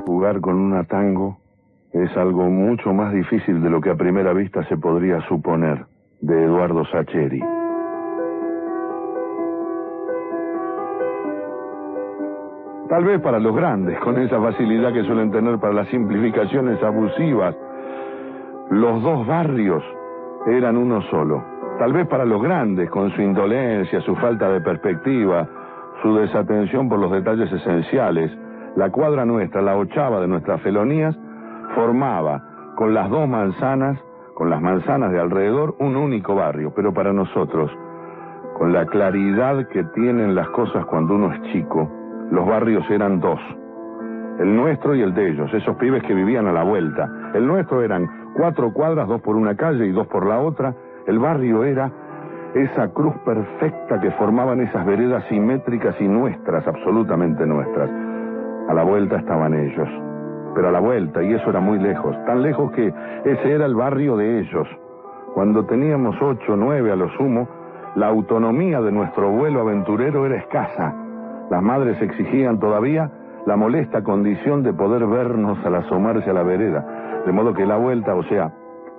Jugar con una tango es algo mucho más difícil de lo que a primera vista se podría suponer, de Eduardo Sacheri. Tal vez para los grandes, con esa facilidad que suelen tener para las simplificaciones abusivas, los dos barrios eran uno solo. Tal vez para los grandes, con su indolencia, su falta de perspectiva, su desatención por los detalles esenciales, la cuadra nuestra, la ochava de nuestras felonías, formaba con las dos manzanas, con las manzanas de alrededor, un único barrio. Pero para nosotros, con la claridad que tienen las cosas cuando uno es chico, los barrios eran dos. El nuestro y el de ellos, esos pibes que vivían a la vuelta. El nuestro eran 4 cuadras, 2 por una calle y 2 por la otra. El barrio era esa cruz perfecta que formaban esas veredas simétricas y nuestras, absolutamente nuestras. A la vuelta estaban ellos, pero a la vuelta, y eso era muy lejos, tan lejos que ese era el barrio de ellos. Cuando teníamos 8, 9 a lo sumo, la autonomía de nuestro vuelo aventurero era escasa. Las madres exigían todavía la molesta condición de poder vernos al asomarse a la vereda, de modo que la vuelta, o sea,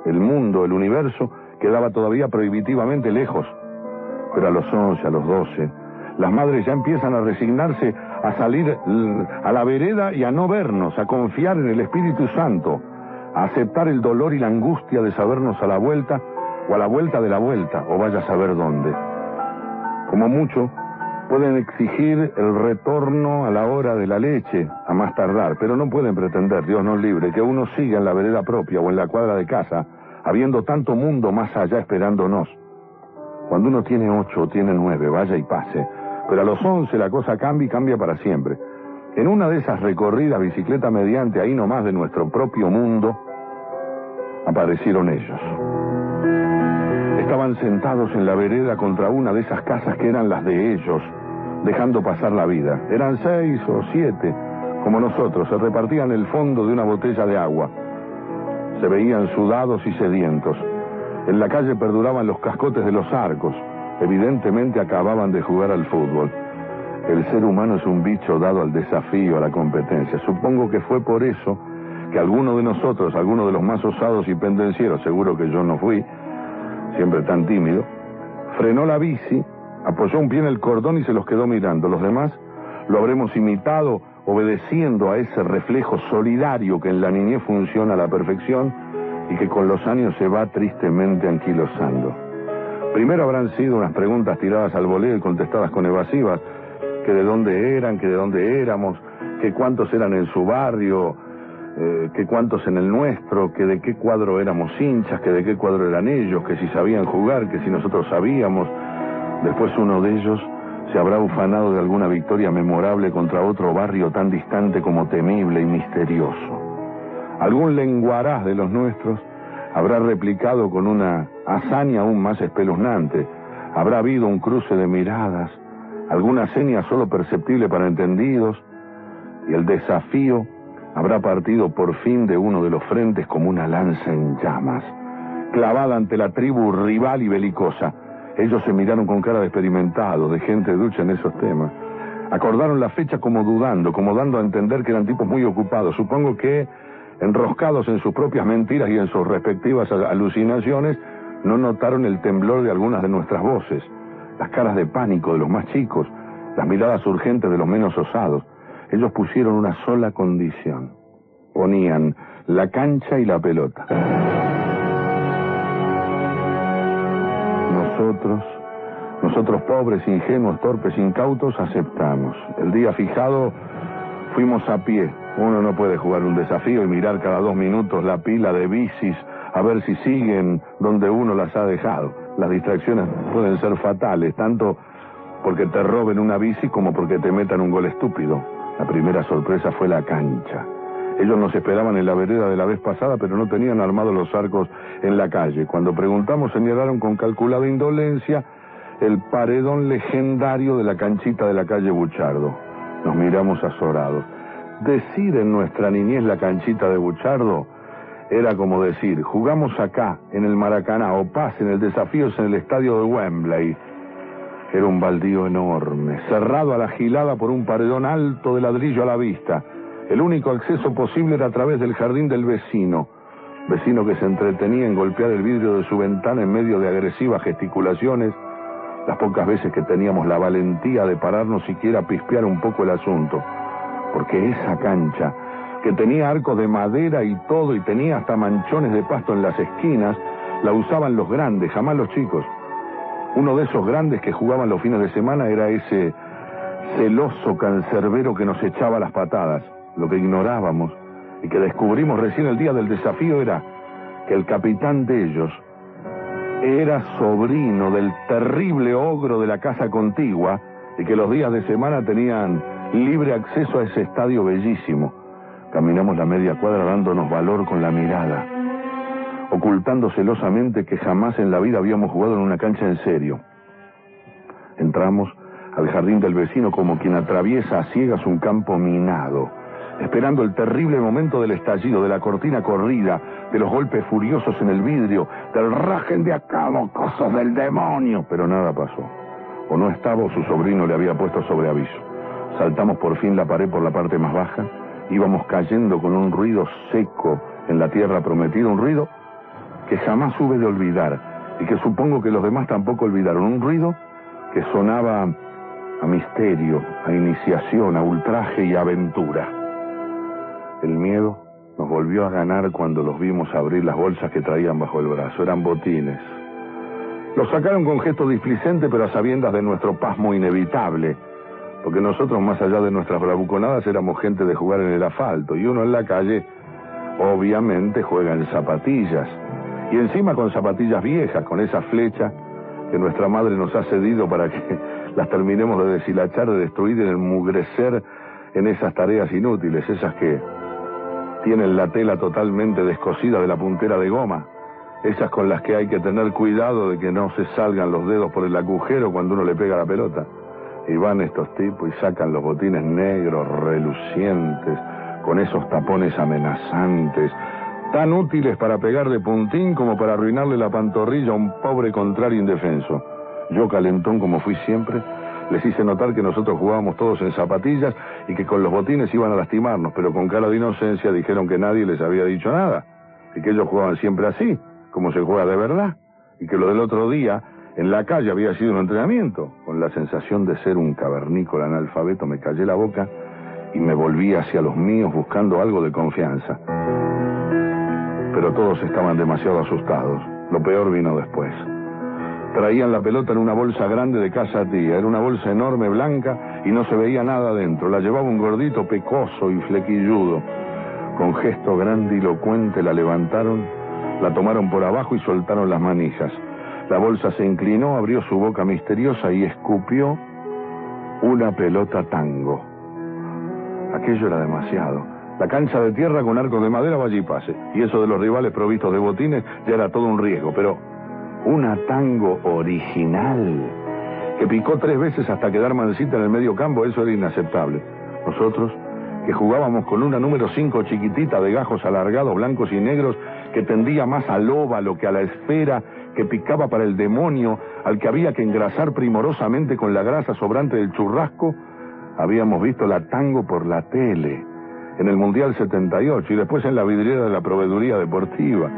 el mundo, el universo, quedaba todavía prohibitivamente lejos. Pero a los 11, a los 12, las madres ya empiezan a resignarse a salir a la vereda y a no vernos, a confiar en el Espíritu Santo, a aceptar el dolor y la angustia de sabernos a la vuelta, o a la vuelta de la vuelta, o vaya a saber dónde. Como mucho, pueden exigir el retorno a la hora de la leche, a más tardar, pero no pueden pretender, Dios nos libre, que uno siga en la vereda propia o en la cuadra de casa, habiendo tanto mundo más allá esperándonos. Cuando uno tiene 8 o tiene 9, vaya y pase, pero a los 11 la cosa cambia y cambia para siempre. En una de esas recorridas bicicleta mediante ahí nomás de nuestro propio mundo, aparecieron ellos. Estaban sentados en la vereda contra una de esas casas que eran las de ellos, dejando pasar la vida. Eran 6 o 7, como nosotros, se repartían el fondo de una botella de agua. Se veían sudados y sedientos. En la calle perduraban los cascotes de los arcos. Evidentemente acababan de jugar al fútbol. El ser humano es un bicho dado al desafío, a la competencia. Supongo que fue por eso que alguno de nosotros, alguno de los más osados y pendencieros, seguro que yo no fui, siempre tan tímido, frenó la bici, apoyó un pie en el cordón y se los quedó mirando. Los demás lo habremos imitado obedeciendo a ese reflejo solidario que en la niñez funciona a la perfección y que con los años se va tristemente anquilosando. Primero habrán sido unas preguntas tiradas al voleo y contestadas con evasivas, que de dónde eran, que de dónde éramos, que cuántos eran en su barrio, que cuántos en el nuestro, que de qué cuadro éramos hinchas, que de qué cuadro eran ellos, que si sabían jugar, que si nosotros sabíamos. Después uno de ellos se habrá ufanado de alguna victoria memorable contra otro barrio tan distante como temible y misterioso. Algún lenguaraz de los nuestros habrá replicado con una hazaña aún más espeluznante. Habrá habido un cruce de miradas, alguna seña solo perceptible para entendidos, y el desafío habrá partido por fin de uno de los frentes como una lanza en llamas, clavada ante la tribu rival y belicosa. Ellos se miraron con cara de experimentados, de gente ducha en esos temas. Acordaron la fecha como dudando, como dando a entender que eran tipos muy ocupados. Supongo que, enroscados en sus propias mentiras y en sus respectivas alucinaciones, no notaron el temblor de algunas de nuestras voces, las caras de pánico de los más chicos, las miradas urgentes de los menos osados. Ellos pusieron una sola condición. Ponían la cancha y la pelota. Nosotros pobres, ingenuos, torpes, incautos, aceptamos. El día fijado fuimos a pie. Uno no puede jugar un desafío y mirar cada 2 minutos la pila de bicis a ver si siguen donde uno las ha dejado. Las distracciones pueden ser fatales, tanto porque te roben una bici como porque te metan un gol estúpido. La primera sorpresa fue la cancha. Ellos nos esperaban en la vereda de la vez pasada, pero no tenían armados los arcos en la calle. Cuando preguntamos, señalaron con calculada indolencia el paredón legendario de la canchita de la calle Buchardo. Nos miramos azorados. Decir en nuestra niñez la canchita de Buchardo era como decir, jugamos acá, en el Maracaná, o pasen el desafío en el estadio de Wembley. Era un baldío enorme, cerrado a la gilada por un paredón alto de ladrillo a la vista. El único acceso posible era a través del jardín del vecino que se entretenía en golpear el vidrio de su ventana en medio de agresivas gesticulaciones, las pocas veces que teníamos la valentía de pararnos siquiera a pispear un poco el asunto, porque esa cancha, que tenía arcos de madera y todo, y tenía hasta manchones de pasto en las esquinas, la usaban los grandes, jamás los chicos. Uno de esos grandes que jugaban los fines de semana era ese celoso cancerbero que nos echaba las patadas. Lo que ignorábamos y que descubrimos recién el día del desafío era que el capitán de ellos era sobrino del terrible ogro de la casa contigua y que los días de semana tenían libre acceso a ese estadio bellísimo. Caminamos la media cuadra dándonos valor con la mirada, ocultando celosamente que jamás en la vida habíamos jugado en una cancha en serio. Entramos al jardín del vecino como quien atraviesa a ciegas un campo minado, esperando el terrible momento del estallido, de la cortina corrida, de los golpes furiosos en el vidrio, del rajen de acá, mocosos del demonio. Pero nada pasó. O no estaba o su sobrino le había puesto sobre aviso. Saltamos por fin la pared por la parte más baja, íbamos cayendo con un ruido seco en la tierra prometida, un ruido que jamás hube de olvidar y que supongo que los demás tampoco olvidaron, un ruido que sonaba a misterio, a iniciación, a ultraje y a aventura. El miedo nos volvió a ganar cuando los vimos abrir las bolsas que traían bajo el brazo. Eran botines. Los sacaron con gesto displicente, pero a sabiendas de nuestro pasmo inevitable, porque nosotros, más allá de nuestras bravuconadas, éramos gente de jugar en el asfalto, y uno en la calle obviamente juega en zapatillas, y encima con zapatillas viejas, con esa flecha que nuestra madre nos ha cedido para que las terminemos de deshilachar, de destruir, en el mugrecer en esas tareas inútiles, esas que tienen la tela totalmente descosida de la puntera de goma, esas con las que hay que tener cuidado de que no se salgan los dedos por el agujero cuando uno le pega la pelota. Y van estos tipos y sacan los botines negros, relucientes, con esos tapones amenazantes, tan útiles para pegar de puntín como para arruinarle la pantorrilla a un pobre contrario indefenso. Yo, calentón como fui siempre, les hice notar que nosotros jugábamos todos en zapatillas y que con los botines iban a lastimarnos, pero con cara de inocencia dijeron que nadie les había dicho nada, y que ellos jugaban siempre así, como se juega de verdad, y que lo del otro día en la calle había sido un entrenamiento. Con la sensación de ser un cavernícola analfabeto me callé la boca y me volví hacia los míos buscando algo de confianza. Pero todos estaban demasiado asustados. Lo peor vino después. Traían la pelota en una bolsa grande de casa tía. Era una bolsa enorme, blanca, y no se veía nada dentro. La llevaba un gordito pecoso y flequilludo. Con gesto grandilocuente la levantaron, la tomaron por abajo y soltaron las manijas. La bolsa se inclinó, abrió su boca misteriosa y escupió una pelota tango. Aquello era demasiado. La cancha de tierra con arco de madera vaya y pase. Y eso de los rivales provistos de botines ya era todo un riesgo. Pero una tango original, que picó 3 veces hasta quedar mansita en el medio campo, eso era inaceptable. Nosotros, que jugábamos con una número 5 chiquitita de gajos alargados, blancos y negros, que tendía más al óvalo que a la esfera, que picaba para el demonio, al que había que engrasar primorosamente con la grasa sobrante del churrasco, habíamos visto la tango por la tele, en el Mundial 78, y después en la vidriera de la proveeduría deportiva.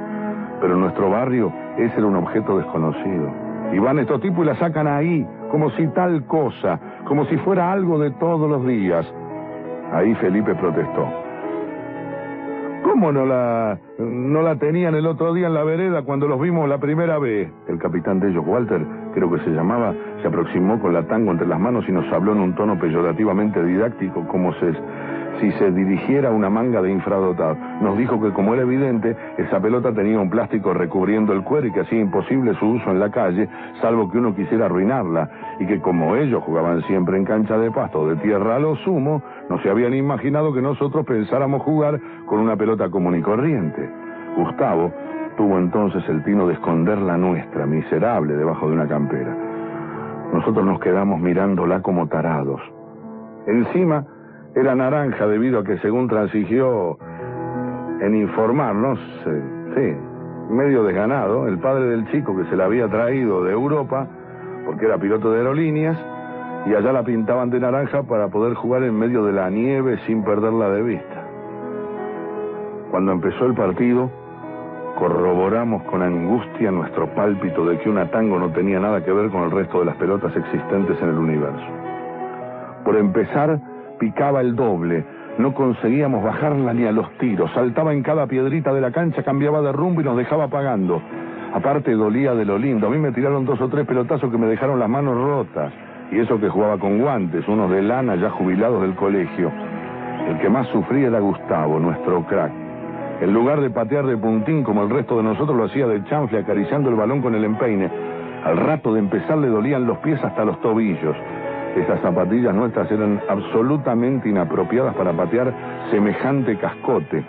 Pero en nuestro barrio ese era un objeto desconocido. Y van estos tipos y la sacan ahí, como si tal cosa, como si fuera algo de todos los días. Ahí Felipe protestó. ¿Cómo no la tenían el otro día en la vereda cuando los vimos la primera vez? El capitán de ellos, Walter, creo que se llamaba, se aproximó con la tango entre las manos y nos habló en un tono peyorativamente didáctico, como si se dirigiera a una manga de infradotados. Nos dijo que, como era evidente, esa pelota tenía un plástico recubriendo el cuero y que hacía imposible su uso en la calle, salvo que uno quisiera arruinarla, y que como ellos jugaban siempre en cancha de pasto o de tierra a lo sumo, no se habían imaginado que nosotros pensáramos jugar con una pelota común y corriente. Gustavo tuvo entonces el tino de esconder la nuestra, miserable, debajo de una campera. Nosotros nos quedamos mirándola como tarados. Encima era naranja debido a que, según transigió en informarnos, sí, medio desganado, el padre del chico que se la había traído de Europa, porque era piloto de aerolíneas, y allá la pintaban de naranja para poder jugar en medio de la nieve sin perderla de vista. Cuando empezó el partido, corroboramos con angustia nuestro pálpito de que una tango no tenía nada que ver con el resto de las pelotas existentes en el universo. Por empezar, picaba el doble, no conseguíamos bajarla ni a los tiros, saltaba en cada piedrita de la cancha, cambiaba de rumbo y nos dejaba pagando. Aparte dolía de lo lindo, a mí me tiraron 2 o 3 pelotazos que me dejaron las manos rotas, y eso que jugaba con guantes, unos de lana ya jubilados del colegio. El que más sufría era Gustavo, nuestro crack. En lugar de patear de puntín como el resto de nosotros, lo hacía de chanfle acariciando el balón con el empeine. Al rato de empezar le dolían los pies hasta los tobillos. Esas zapatillas nuestras eran absolutamente inapropiadas para patear semejante cascote.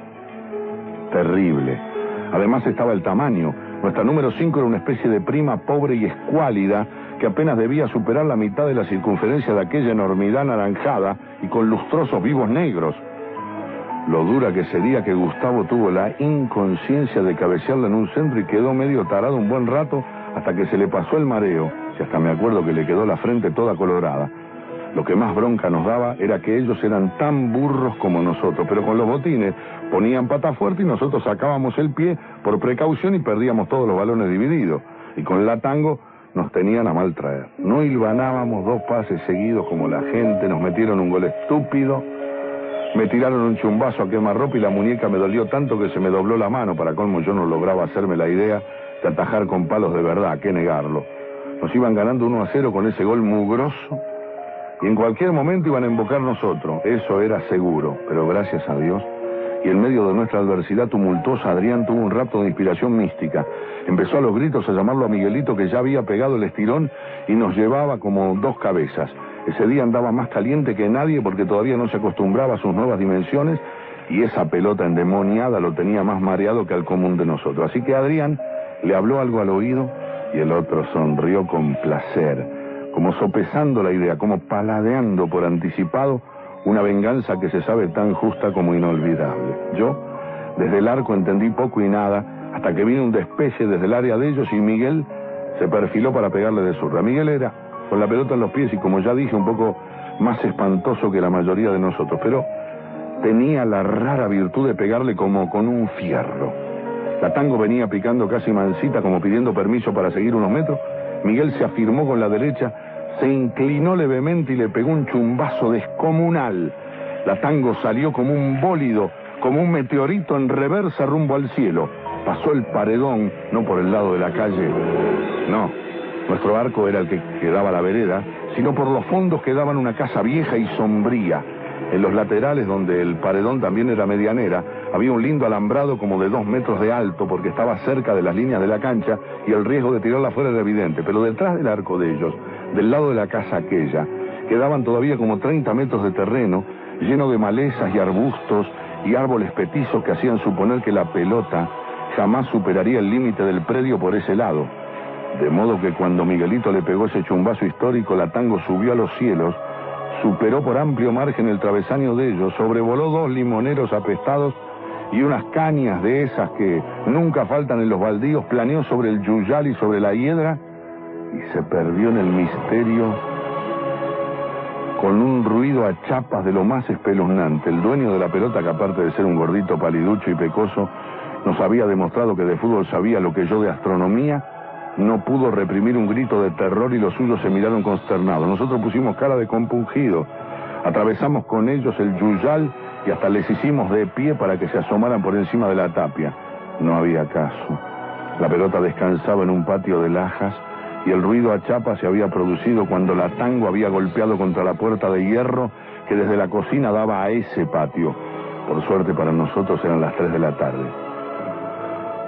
Terrible. Además estaba el tamaño. Nuestra número 5 era una especie de prima pobre y escuálida que apenas debía superar la mitad de la circunferencia de aquella enormidad anaranjada y con lustrosos vivos negros. Lo dura que sería que Gustavo tuvo la inconsciencia de cabecearla en un centro y quedó medio tarado un buen rato hasta que se le pasó el mareo, y hasta me acuerdo que le quedó la frente toda colorada. Lo que más bronca nos daba era que ellos eran tan burros como nosotros, pero con los botines ponían pata fuerte y nosotros sacábamos el pie por precaución y perdíamos todos los balones divididos. Y con la tango nos tenían a mal traer. No hilvanábamos 2 pases seguidos como la gente, nos metieron un gol estúpido, me tiraron un chumbazo a quemarropa y la muñeca me dolió tanto que se me dobló la mano. Para colmo yo no lograba hacerme la idea de atajar con palos de verdad, qué negarlo. Nos iban ganando 1-0 con ese gol mugroso y en cualquier momento iban a embocarnos otro, eso era seguro, pero gracias a Dios, y en medio de nuestra adversidad tumultuosa, Adrián tuvo un rapto de inspiración mística. Empezó a los gritos a llamarlo a Miguelito, que ya había pegado el estirón y nos llevaba como 2 cabezas. Ese día andaba más caliente que nadie porque todavía no se acostumbraba a sus nuevas dimensiones y esa pelota endemoniada lo tenía más mareado que al común de nosotros. Así que Adrián le habló algo al oído y el otro sonrió con placer, como sopesando la idea, como paladeando por anticipado una venganza que se sabe tan justa como inolvidable. Yo, desde el arco, entendí poco y nada, hasta que vino un despecie desde el área de ellos y Miguel se perfiló para pegarle de zurda. Miguel era con la pelota en los pies y, como ya dije, un poco más espantoso que la mayoría de nosotros, pero tenía la rara virtud de pegarle como con un fierro. La tango venía picando casi mansita, como pidiendo permiso para seguir unos metros. Miguel se afirmó con la derecha, se inclinó levemente y le pegó un chumbazo descomunal. La tango salió como un bólido, como un meteorito en reversa rumbo al cielo. Pasó el paredón, no por el lado de la calle, no. Nuestro arco era el que quedaba a la vereda, sino por los fondos que daban una casa vieja y sombría. En los laterales, donde el paredón también era medianera, había un lindo alambrado como de 2 metros de alto, porque estaba cerca de las líneas de la cancha y el riesgo de tirarla fuera era evidente. Pero detrás del arco de ellos, del lado de la casa aquella, quedaban todavía como 30 metros de terreno, lleno de malezas y arbustos y árboles petizos que hacían suponer que la pelota jamás superaría el límite del predio por ese lado. De modo que cuando Miguelito le pegó ese chumbazo histórico, la tango subió a los cielos, superó por amplio margen el travesaño de ellos, sobrevoló 2 limoneros apestados y unas cañas de esas que nunca faltan en los baldíos, planeó sobre el yuyal y sobre la hiedra y se perdió en el misterio con un ruido a chapas de lo más espeluznante. El dueño de la pelota, que aparte de ser un gordito paliducho y pecoso, nos había demostrado que de fútbol sabía lo que yo de astronomía, no pudo reprimir un grito de terror y los suyos se miraron consternados. Nosotros pusimos cara de compungido, atravesamos con ellos el yuyal y hasta les hicimos de pie para que se asomaran por encima de la tapia. No había caso. La pelota descansaba en un patio de lajas y el ruido a chapa se había producido cuando la tango había golpeado contra la puerta de hierro que desde la cocina daba a ese patio. Por suerte para nosotros eran las 3 de la tarde.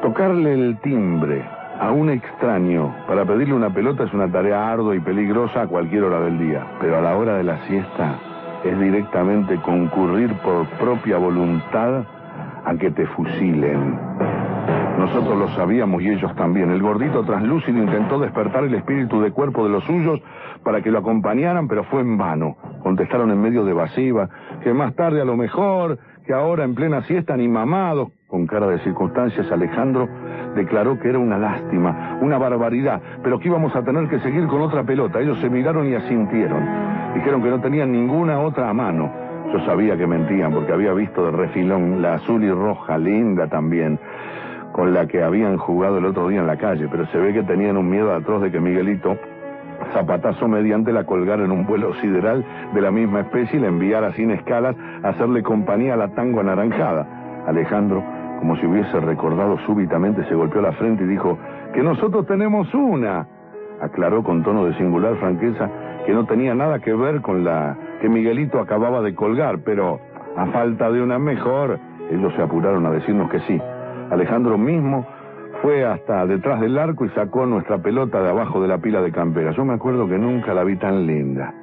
Tocarle el timbre a un extraño para pedirle una pelota es una tarea ardua y peligrosa a cualquier hora del día, pero a la hora de la siesta es directamente concurrir por propia voluntad a que te fusilen. Nosotros lo sabíamos y ellos también. El gordito translúcido intentó despertar el espíritu de cuerpo de los suyos para que lo acompañaran, pero fue en vano. Contestaron en medio de evasiva, que más tarde a lo mejor, que ahora en plena siesta ni mamados. Con cara de circunstancias, Alejandro declaró que era una lástima, una barbaridad, pero que íbamos a tener que seguir con otra pelota. Ellos se miraron y asintieron. Dijeron que no tenían ninguna otra a mano. Yo sabía que mentían porque había visto de refilón la azul y roja, linda también, con la que habían jugado el otro día en la calle, pero se ve que tenían un miedo atroz de que Miguelito, zapatazo mediante, la colgara en un vuelo sideral de la misma especie y la enviara sin escalas a hacerle compañía a la Tango anaranjada. Alejandro, como si hubiese recordado súbitamente, se golpeó la frente y dijo: «¡Que nosotros tenemos una!». Aclaró con tono de singular franqueza que no tenía nada que ver con la que Miguelito acababa de colgar, pero a falta de una mejor, ellos se apuraron a decirnos que sí. Alejandro mismo fue hasta detrás del arco y sacó nuestra pelota de abajo de la pila de camperas. Yo me acuerdo que nunca la vi tan linda,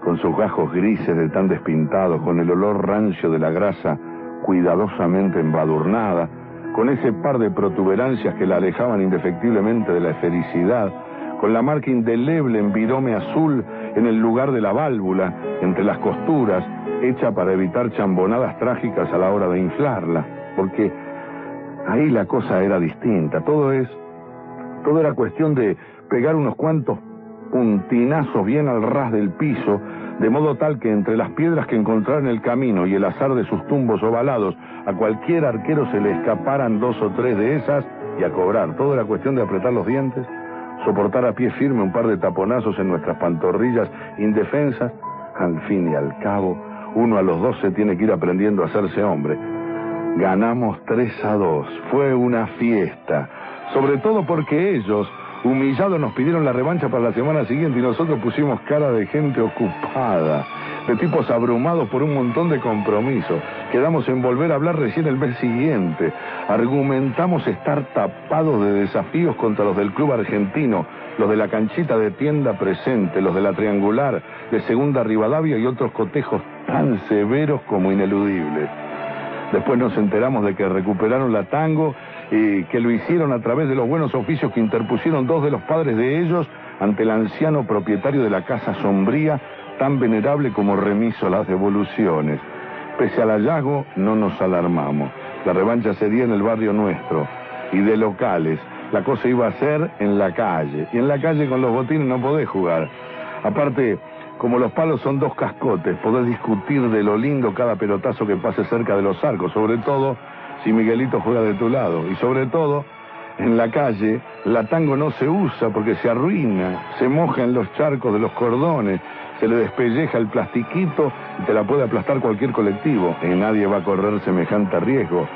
con sus gajos grises de tan despintados, con el olor rancio de la grasa cuidadosamente embadurnada, con ese par de protuberancias que la alejaban indefectiblemente de la esfericidad, con la marca indeleble en virome azul en el lugar de la válvula, entre las costuras, hecha para evitar chambonadas trágicas a la hora de inflarla, porque ahí la cosa era distinta. Todo era cuestión de pegar unos cuantos puntinazos bien al ras del piso, de modo tal que entre las piedras que encontrara en el camino y el azar de sus tumbos ovalados, a cualquier arquero se le escaparan 2 o 3 de esas y a cobrar. Todo era cuestión de apretar los dientes, soportar a pie firme un par de taponazos en nuestras pantorrillas indefensas. Al fin y al cabo, uno a los 12 tiene que ir aprendiendo a hacerse hombre. Ganamos 3-2, fue una fiesta, sobre todo porque ellos, humillados, nos pidieron la revancha para la semana siguiente y nosotros pusimos cara de gente ocupada, de tipos abrumados por un montón de compromisos. Quedamos en volver a hablar recién el mes siguiente. Argumentamos estar tapados de desafíos contra los del club argentino, los de la canchita de tienda presente, los de la triangular, de segunda Rivadavia y otros cotejos tan severos como ineludibles. Después nos enteramos de que recuperaron la Tango y que lo hicieron a través de los buenos oficios que interpusieron 2 de los padres de ellos ante el anciano propietario de la casa sombría, tan venerable como remiso a las devoluciones. Pese al hallazgo, no nos alarmamos. La revancha sería en el barrio nuestro, y de locales. La cosa iba a ser en la calle, y en la calle con los botines no podés jugar. Aparte, como los palos son 2 cascotes, podés discutir de lo lindo cada pelotazo que pase cerca de los arcos, sobre todo si Miguelito juega de tu lado. Y sobre todo, en la calle, la Tango no se usa porque se arruina, se moja en los charcos de los cordones, se le despelleja el plastiquito y te la puede aplastar cualquier colectivo. Y nadie va a correr semejante riesgo,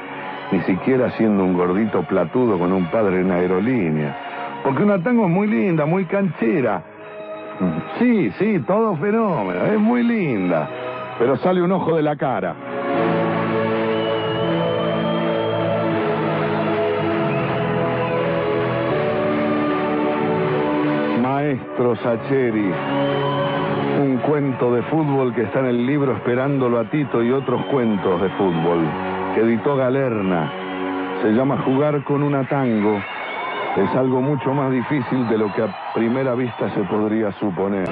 ni siquiera siendo un gordito platudo con un padre en aerolínea. Porque una Tango es muy linda, muy canchera. Sí, todo fenómeno, es muy linda, pero sale un ojo de la cara. Maestro Sacheri, un cuento de fútbol que está en el libro Esperándolo a Tito y otros cuentos de fútbol, que editó Galerna. Se llama Jugar con una Tango. Es algo mucho más difícil de lo que a primera vista se podría suponer.